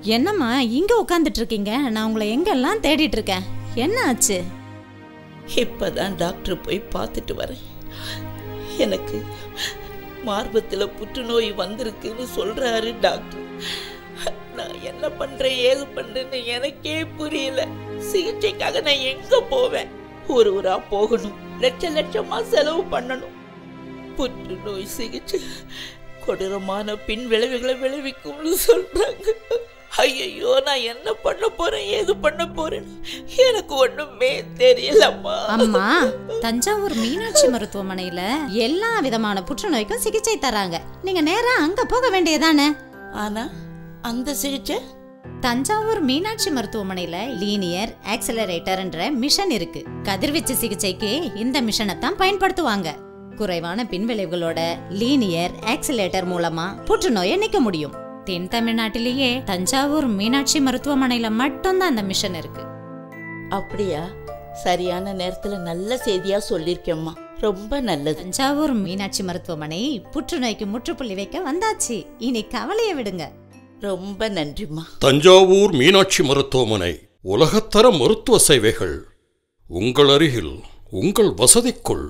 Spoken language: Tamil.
என்னம்மா இங்க உட்கார்ந்துட்டு இருக்கீங்க? நான் உங்களை எங்கெல்லாம் தேடிட்டு இருக்கேன். என்ன ஆச்சு? இப்பதான் டாக்டர் போய் பார்த்துட்டு வரேன். எனக்கு மார்பத்துல புற்றுநோய் வந்திருக்குன்னு சொல்றாரு டாக்டர். நான் என்ன பண்றேன் ஏது பண்றேன்னு எனக்கே புரியல. சிகிச்சைக்காக நான் எங்க போவேன்? ஒரு ஊரா போகணும், லட்சமா செலவு பண்ணணும். புற்றுநோய் சிகிச்சை கொடூரமான பின் விளைவுகளை விளைவிக்கும்னு சொல்றாங்க. ஐயோ, நான் என்ன பண்ண போறேன் ஏது பண்ண போறேன்னு எனக்கு ஒண்ணுமே தெரியலம்மா. அம்மா, தஞ்சாவூர் மீனாட்சி மருத்துவமனையில எல்லா விதமான புற்றுநோய்க்கும் சிகிச்சை தராங்க. நீங்க நேரா அங்க போக வேண்டியதானே? ஆனா அந்த சிகிச்சை தஞ்சாவூர் மீனாட்சி மருத்துவமனையில லீனியர் ஆக்சிலரேட்டர்ன்ற மிஷன் இருக்கு. கதிர்வீச்சு சிகிச்சைக்கு இந்த மிஷனை தான் பயன்படுத்துவாங்க. குறைவான பின்விளைவுகளோட லீனியர் ஆக்சிலேட்டர் மூலமா புற்றுநோயை நீக்க முடியும். தென் தமிழ்நாட்டிலேயே தஞ்சாவூர் மீனாட்சி மருத்துவமனையில மட்டும்தான் அந்த மிஷன் இருக்கு. அப்படியா? சரியான நேரத்துல நல்ல செய்தியா சொல்லிருக்கேம்மா, ரொம்ப நல்லது. தஞ்சாவூர் மீனாட்சி மருத்துவமனை புற்றுநோய்க்கு முற்றுப்புள்ளி வைக்க வந்தாச்சு. இனி கவலையை விடுங்க. ரொம்ப நன்றிம்மா. தஞ்சாவூர் மீனாட்சி மருத்துவமனை, உலகத்தர மருத்துவ சேவைகள் உங்கள் அருகில், உங்கள் வசதிக்குள்.